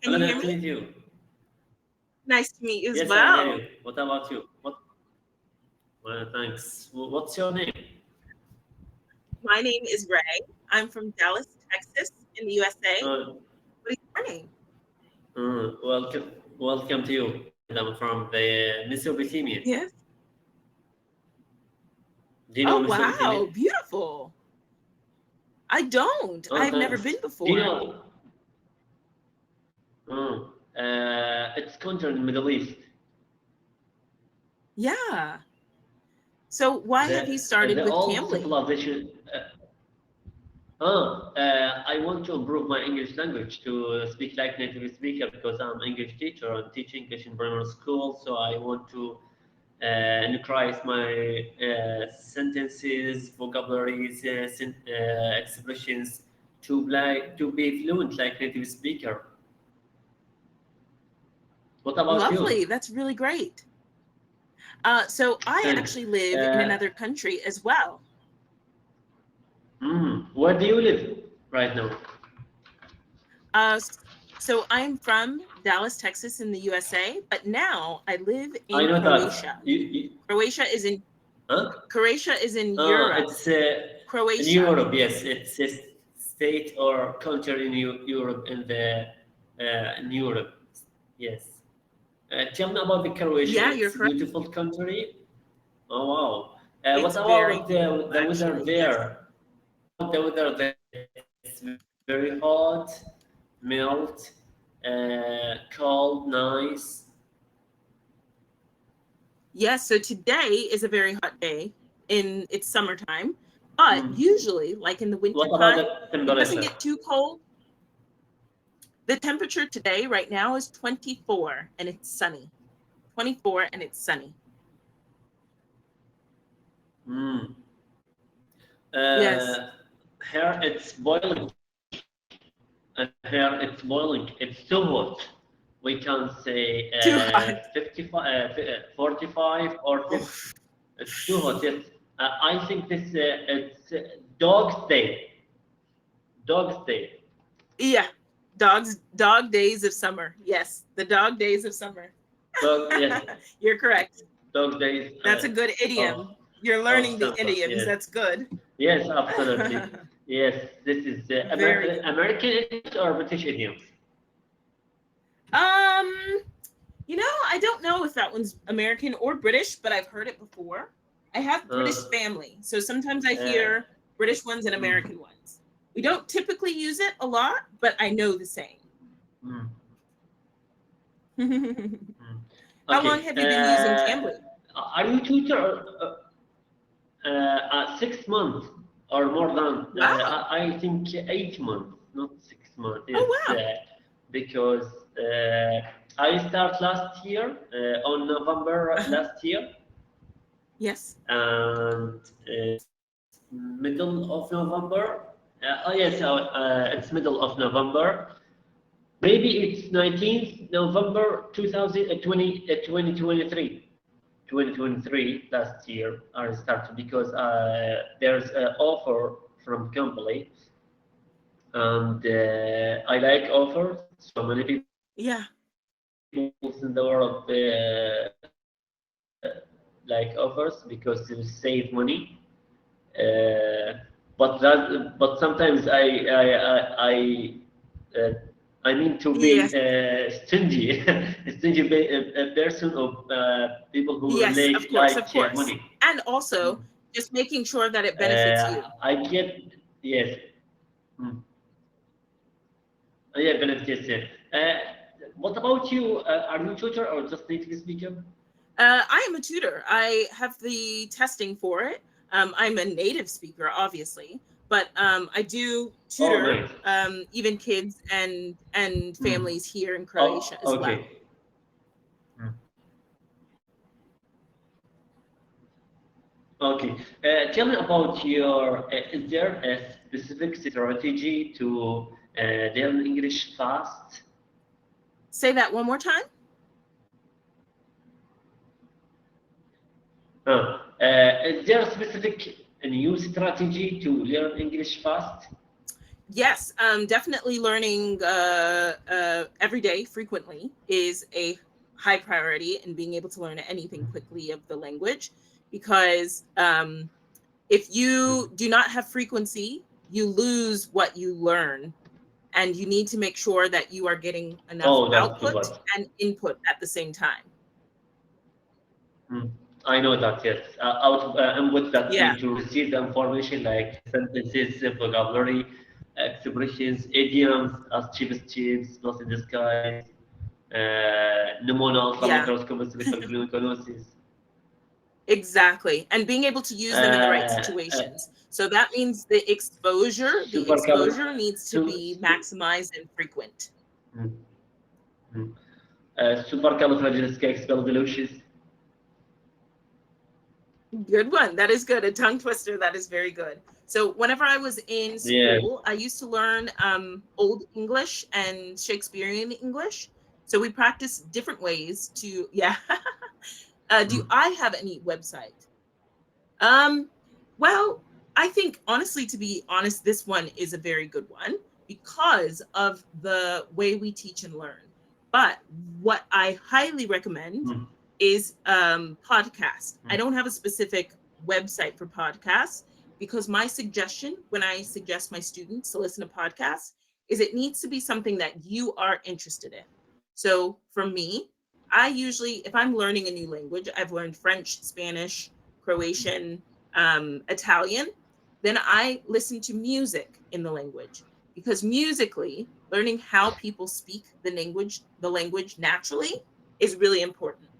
Can you hear Nice to me? meet you. Nice to meet you as Yes, I hear well. you. What about you? What? Thanks. What's your name? My name is Ray. I'm from Dallas, Texas, in the USA. Uh, What is your name? welcome to you. And I'm from the Mesopotamia. Yes. Do you know Oh, wow. Mesopotamia? Beautiful. I don't. Oh, I've never thanks. been Do you before. know? It's country in the Middle East. Yeah. So why have you started The with old Cambly? civilization. I want to improve my English language to speak like native speaker because I'm English teacher and teach English in primary school. So I want to increase my sentences, vocabularies, expressions to be fluent like native speaker. What about Lovely. you? That's really great. So I Thanks. actually live in Uh, another country as well. where do you live right now? Uh, s- so I'm from Dallas, Texas, in the USA, but now I live I in know that. Croatia. Croatia is in Huh? Croatia is in Europe. It's in Croatia. Europe, yes. It's a state or country in Europe, in Europe, yes. Tell me about the Croatia. Yeah, you're It's a correct. beautiful country. Oh wow. What It's very about beautiful, the weather actually. Yes. there? The weather there? It's very hot, mild, cold, nice. Yes. So today is a very hot day in it's summertime, but Hmm. usually, like in the winter What about time, the it doesn't temperature? get too cold. The temperature today, right now, is 24 and it's sunny. 24 and it's sunny. Hmm. Yes. Uh, here it's boiling. Here it's boiling. It's too hot. We can say Too hot. 55, 45 or 50. Oh, It's too hot. Yes. I think this it's dog's day. Dog's day. yeah. Dog days of summer. Yes. The dog days of summer. Dog. Yes. You're correct. Dog days That's a good of idiom. You're of learning the summer. idioms. Yes. That's good. Yes. Absolutely. Yes. This is Very good. American idioms or British idioms. Um, I don't know if that one's American or British, but I've heard it before. I have British Uh, family, so sometimes I uh, hear British ones and mm, American ones. We don't typically use it a lot, but I know the saying. mm, mm. How long Okay. have you been using Cambly? Are you tutor? 6 months or more than Wow. I think 8 months, not 6 months. Yes, Oh, wow. because I start last year on November Uh-huh. last year, Yes. and middle of November. Oh yes, it's middle of November. Maybe it's 19th November 2020, 2023. 2023 last year I started because there's an offer from company and I like offers. So many people Yeah. in the world like offers because you save money. But sometimes uh, I mean to be Yes. stingy, stingy a person of people who Yes, of course, of like course. money. And also just making sure that it benefits you. I get yes, mm. Yeah, benefits. Yes. What about you? Are you tutor or just native speaker? I am a tutor. I have the testing for it. I'm a native speaker, obviously, but I do Oh, tutor nice. even kids and Mm. families here in Oh, Croatia as well. okay. Mm. Okay. Tell me about your. Is there a specific strategy to learn English fast? Say that one more time. Is there a specific new strategy to learn English fast? Yes, definitely learning every day frequently is a high priority, and being able to learn anything quickly of the language, because if you do not have frequency, you lose what you learn, and you need to make sure that you are getting enough Oh, that's too output bad. and input at the same time. Mm. I know that, yes. Out input that Yeah, mean to receive the information like sentences, vocabulary, expressions, idioms, as cheap as chips, not in disguise, pneumonia, yeah, microscopic, glucinosis. exactly. And being able to use them in the right Uh, situations. So that means the supercal, exposure needs to su, be su, maximized and frequent. mm, mm. Supercalifragilisticexpialidocious. Good one. That is good. A tongue twister. That is very good. So whenever I was in Yeah. school, I used to learn Old English and Shakespearean English. So we practice different ways to, yeah. Do Mm, I have any website? Um, well, I think honestly, to be honest, this one is a very good one because of the way we teach and learn. But what I highly recommend mm, is podcast. I mm, don't have a specific website for podcasts, because my suggestion when I suggest my students to listen to podcasts is it needs to be something that you are interested in. So for me, I usually, if I'm learning a new language, I've learned French, Spanish, Croatian, Italian, then I listen to music in the language, because musically, learning how people speak the language naturally is really important.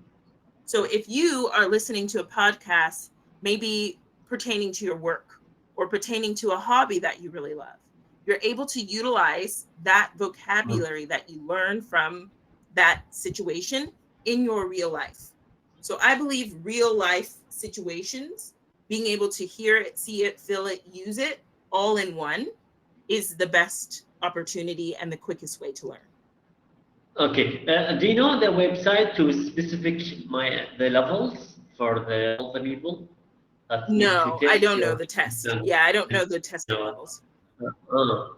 So if you are listening to a podcast, maybe pertaining to your work or pertaining to a hobby that you really love, you're able to utilize that mm. vocabulary that you learn from that situation in your real life. So I believe real life situations, being able to hear it, see it, feel it, use it all in one is the best opportunity and the quickest way to learn. Okay. Do you know the website to specific the levels for the older people? That mean to No, I test don't know your the test. no, Yeah, I don't know the testing no. levels. Uh,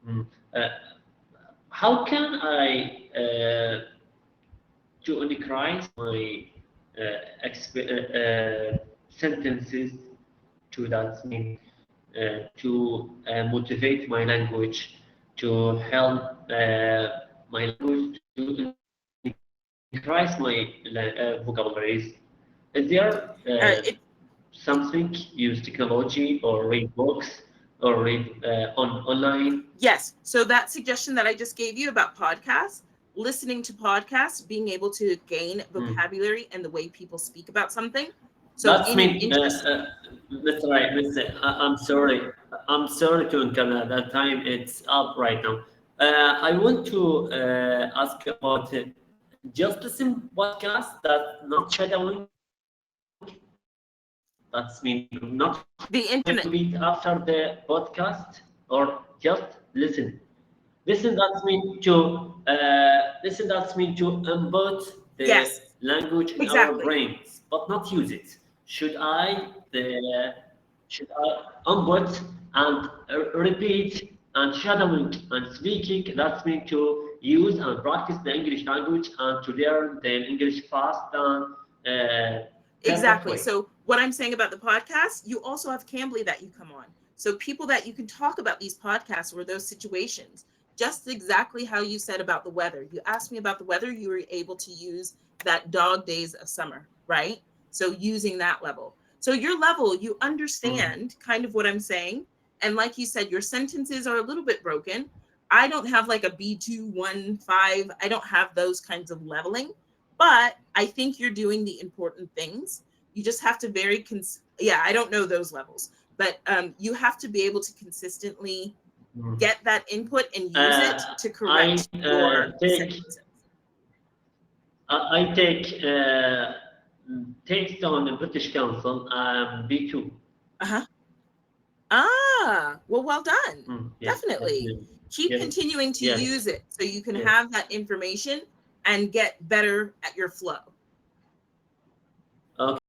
mm. How can I to increase my sentences to that mean to motivate my language, to help my language to increase my vocabularies. Is there It something use technology or read books or read online? Yes. So that suggestion that I just gave you about podcasts, listening to podcasts, being able to gain Hmm. vocabulary and the way people speak about something. So That's in an mean, interest, Mr. Right, Mr. I'm sorry. I'm sorry to interrupt. That time it's up right now. I want to ask about just listen podcast that not shadowing. That's mean not the internet. read after the podcast or just listen. Listen that's mean to input the Yes, language in our exactly. brains, but not use it. Should I the should I input and repeat and shadowing and speaking? That's mean to use and practice the English language and to learn the English fast and perfect Exactly. way. So what I'm saying about the podcast, you also have Cambly that you come on. So people that you can talk about these podcasts or those situations, just exactly how you said about the weather. You asked me about the weather, you were able to use that dog days of summer, right? So using that level. So your level, you Mm. understand kind of what I'm saying. And like you said, your sentences are a little bit broken. I don't have like a B215. I don't have those kinds of leveling, but I think you're doing the important things. You just have to yeah, I don't know those levels, but you have to be able to consistently Mm. get that input and use it Uh, to I correct your take sentences. I take text on the British Council B2. Uh-huh. Ah, well done. Yes, Definitely. definitely. Keep Yes, continuing to yes, use it so you can yes. have that information and get better at your flow. Okay.